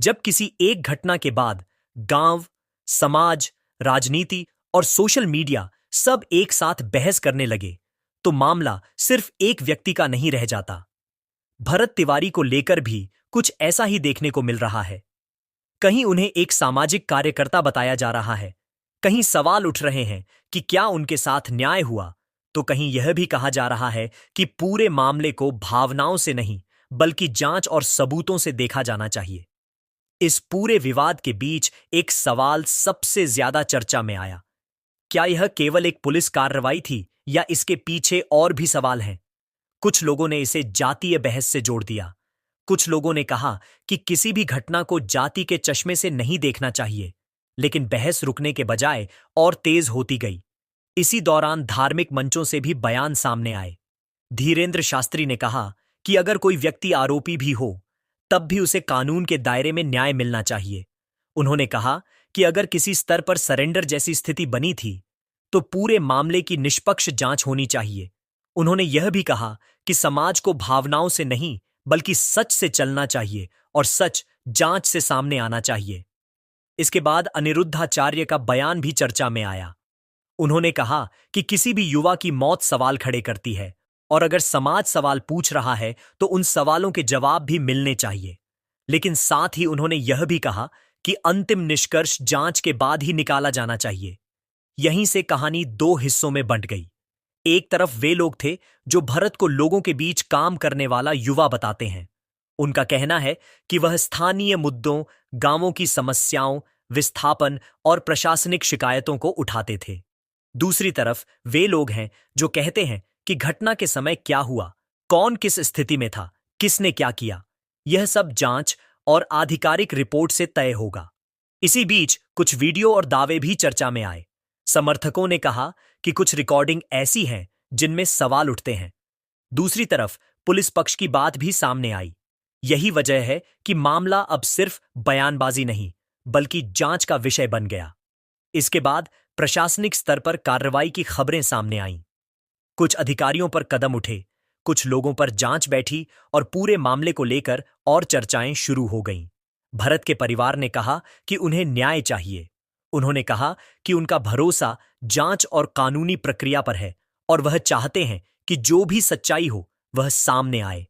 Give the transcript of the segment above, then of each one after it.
जब किसी एक घटना के बाद गांव, समाज, राजनीति और सोशल मीडिया सब एक साथ बहस करने लगे, तो मामला सिर्फ एक व्यक्ति का नहीं रह जाता। भरत तिवारी को लेकर भी कुछ ऐसा ही देखने को मिल रहा है। कहीं उन्हें एक सामाजिक कार्यकर्ता बताया जा रहा है, कहीं सवाल उठ रहे हैं कि क्या उनके साथ न्याय हुआ, तो कहीं यह भी कहा जा रहा है कि पूरे मामले को भावनाओं से नहीं बल्कि जांच और सबूतों से देखा जाना चाहिए। इस पूरे विवाद के बीच एक सवाल सबसे ज्यादा चर्चा में आया। क्या यह केवल एक पुलिस कार्रवाई थी या इसके पीछे और भी सवाल हैं? कुछ लोगों ने इसे जातीय बहस से जोड़ दिया। कुछ लोगों ने कहा कि किसी भी घटना को जाति के चश्मे से नहीं देखना चाहिए, लेकिन बहस रुकने के बजाय और तेज होती गई। इसी दौरान धार्मिक मंचों से भी बयान सामने आए। धीरेन्द्र शास्त्री ने कहा कि अगर कोई व्यक्ति आरोपी भी हो, तब भी उसे कानून के दायरे में न्याय मिलना चाहिए। उन्होंने कहा कि अगर किसी स्तर पर सरेंडर जैसी स्थिति बनी थी, तो पूरे मामले की निष्पक्ष जांच होनी चाहिए। उन्होंने यह भी कहा कि समाज को भावनाओं से नहीं बल्कि सच से चलना चाहिए और सच जांच से सामने आना चाहिए। इसके बाद अनिरुद्धाचार्य का बयान भी चर्चा में आया। उन्होंने कहा कि किसी भी युवा की मौत सवाल खड़े करती है, और अगर समाज सवाल पूछ रहा है तो उन सवालों के जवाब भी मिलने चाहिए। लेकिन साथ ही उन्होंने यह भी कहा कि अंतिम निष्कर्ष जांच के बाद ही निकाला जाना चाहिए। यहीं से कहानी दो हिस्सों में बंट गई। एक तरफ वे लोग थे जो भरत को लोगों के बीच काम करने वाला युवा बताते हैं। उनका कहना है कि वह स्थानीय मुद्दों, गांवों की समस्याओं, विस्थापन और प्रशासनिक शिकायतों को उठाते थे। दूसरी तरफ वे लोग हैं जो कहते हैं कि घटना के समय क्या हुआ, कौन किस स्थिति में था, किसने क्या किया, यह सब जांच और आधिकारिक रिपोर्ट से तय होगा। इसी बीच कुछ वीडियो और दावे भी चर्चा में आए। समर्थकों ने कहा कि कुछ रिकॉर्डिंग ऐसी हैं जिनमें सवाल उठते हैं। दूसरी तरफ पुलिस पक्ष की बात भी सामने आई। यही वजह है कि मामला अब सिर्फ बयानबाजी नहीं बल्कि जांच का विषय बन गया। इसके बाद प्रशासनिक स्तर पर कार्रवाई की खबरें सामने आईं। कुछ अधिकारियों पर कदम उठे, कुछ लोगों पर जांच बैठी और पूरे मामले को लेकर और चर्चाएं शुरू हो गईं। भरत के परिवार ने कहा कि उन्हें न्याय चाहिए। उन्होंने कहा कि उनका भरोसा जांच और कानूनी प्रक्रिया पर है और वह चाहते हैं कि जो भी सच्चाई हो वह सामने आए।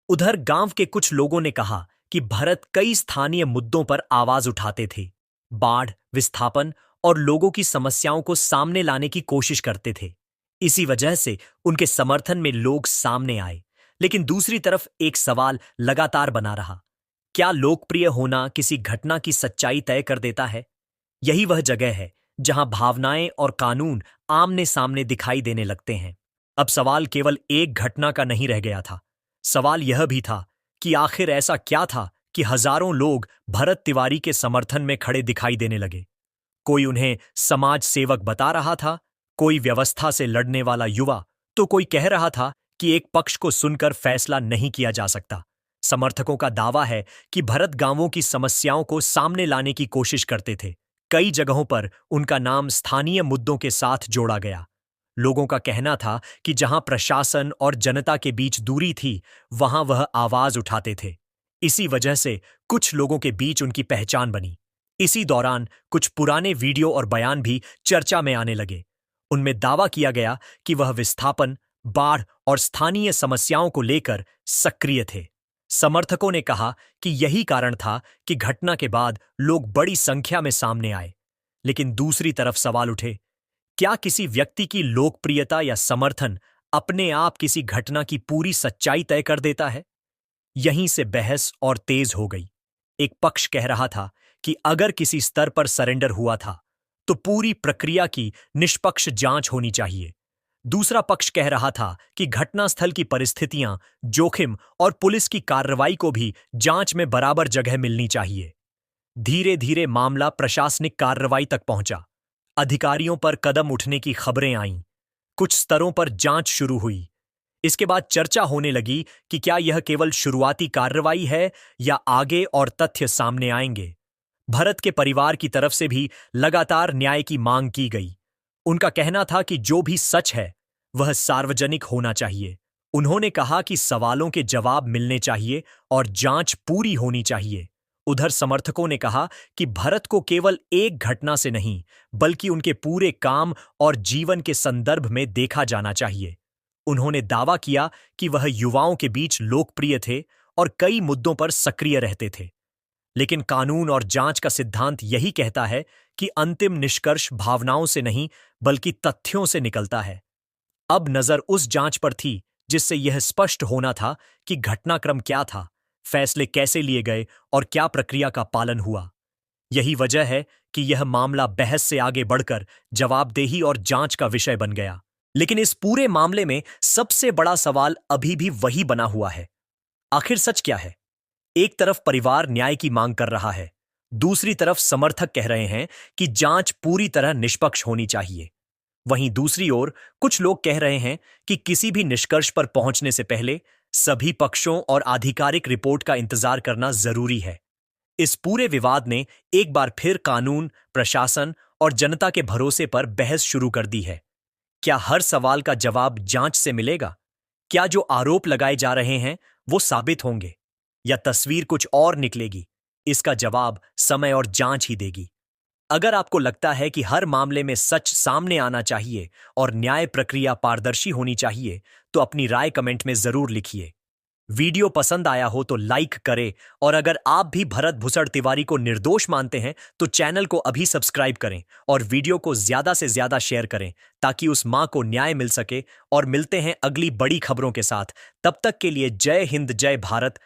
उधर गांव के कुछ लोगों ने कहा कि भरत कई स्थानीय मुद्दों पर आवाज उठाते थे, बाढ़, विस्थापन और लोगों की समस्याओं को सामने लाने की कोशिश करते थे। इसी वजह से उनके समर्थन में लोग सामने आए। लेकिन दूसरी तरफ एक सवाल लगातार बना रहा, क्या लोकप्रिय होना किसी घटना की सच्चाई तय कर देता है? यही वह जगह है जहां भावनाएं और कानून आमने सामने दिखाई देने लगते हैं। अब सवाल केवल एक घटना का नहीं रह गया था। सवाल यह भी था कि आखिर ऐसा क्या था कि हजारों लोग भरत तिवारी के समर्थन में खड़े दिखाई देने लगे। कोई उन्हें समाज सेवक बता रहा था, कोई व्यवस्था से लड़ने वाला युवा, तो कोई कह रहा था कि एक पक्ष को सुनकर फैसला नहीं किया जा सकता। समर्थकों का दावा है कि भरत गांवों की समस्याओं को सामने लाने की कोशिश करते थे। कई जगहों पर उनका नाम स्थानीय मुद्दों के साथ जोड़ा गया। लोगों का कहना था कि जहां प्रशासन और जनता के बीच दूरी थी, वहां वह आवाज उठाते थे। इसी वजह से कुछ लोगों के बीच उनकी पहचान बनी। इसी दौरान कुछ पुराने वीडियो और बयान भी चर्चा में आने लगे। उनमें दावा किया गया कि वह विस्थापन, बाढ़ और स्थानीय समस्याओं को लेकर सक्रिय थे। समर्थकों ने कहा कि यही कारण था कि घटना के बाद लोग बड़ी संख्या में सामने आए। लेकिन दूसरी तरफ सवाल उठे, क्या किसी व्यक्ति की लोकप्रियता या समर्थन अपने आप किसी घटना की पूरी सच्चाई तय कर देता है? यहीं से बहस और तेज हो गई। एक पक्ष कह रहा था कि अगर किसी स्तर पर सरेंडर हुआ था, तो पूरी प्रक्रिया की निष्पक्ष जांच होनी चाहिए। दूसरा पक्ष कह रहा था कि घटनास्थल की परिस्थितियां, जोखिम और पुलिस की कार्रवाई को भी जांच में बराबर जगह मिलनी चाहिए। धीरे धीरे मामला प्रशासनिक कार्रवाई तक पहुंचा। अधिकारियों पर कदम उठने की खबरें आईं। कुछ स्तरों पर जांच शुरू हुई। इसके बाद चर्चा होने लगी कि क्या यह केवल शुरुआती कार्रवाई है या आगे और तथ्य सामने आएंगे। भरत के परिवार की तरफ से भी लगातार न्याय की मांग की गई। उनका कहना था कि जो भी सच है वह सार्वजनिक होना चाहिए। उन्होंने कहा कि सवालों के जवाब मिलने चाहिए और जांच पूरी होनी चाहिए। उधर समर्थकों ने कहा कि भरत को केवल एक घटना से नहीं बल्कि उनके पूरे काम और जीवन के संदर्भ में देखा जाना चाहिए। उन्होंने दावा किया कि वह युवाओं के बीच लोकप्रिय थे और कई मुद्दों पर सक्रिय रहते थे। लेकिन कानून और जांच का सिद्धांत यही कहता है कि अंतिम निष्कर्ष भावनाओं से नहीं बल्कि तथ्यों से निकलता है। अब नजर उस जांच पर थी जिससे यह स्पष्ट होना था कि घटनाक्रम क्या था, फैसले कैसे लिए गए और क्या प्रक्रिया का पालन हुआ। यही वजह है कि यह मामला बहस से आगे बढ़कर जवाबदेही और जांच का विषय बन गया। लेकिन इस पूरे मामले में सबसे बड़ा सवाल अभी भी वही बना हुआ है, आखिर सच क्या है? एक तरफ परिवार न्याय की मांग कर रहा है, दूसरी तरफ समर्थक कह रहे हैं कि जांच पूरी तरह निष्पक्ष होनी चाहिए। वहीं दूसरी ओर कुछ लोग कह रहे हैं कि किसी भी निष्कर्ष पर पहुंचने से पहले सभी पक्षों और आधिकारिक रिपोर्ट का इंतजार करना जरूरी है। इस पूरे विवाद ने एक बार फिर कानून, प्रशासन और जनता के भरोसे पर बहस शुरू कर दी है। क्या हर सवाल का जवाब जांच से मिलेगा? क्या जो आरोप लगाए जा रहे हैं वो साबित होंगे या तस्वीर कुछ और निकलेगी? इसका जवाब समय और जांच ही देगी। अगर आपको लगता है कि हर मामले में सच सामने आना चाहिए और न्याय प्रक्रिया पारदर्शी होनी चाहिए, तो अपनी राय कमेंट में जरूर लिखिए। वीडियो पसंद आया हो तो लाइक करें और अगर आप भी भरत भुसड़ तिवारी को निर्दोष मानते हैं तो चैनल को अभी सब्सक्राइब करें और वीडियो को ज्यादा से ज्यादा शेयर करें ताकि उस मां को न्याय मिल सके। और मिलते हैं अगली बड़ी खबरों के साथ। तब तक के लिए जय हिंद, जय भारत,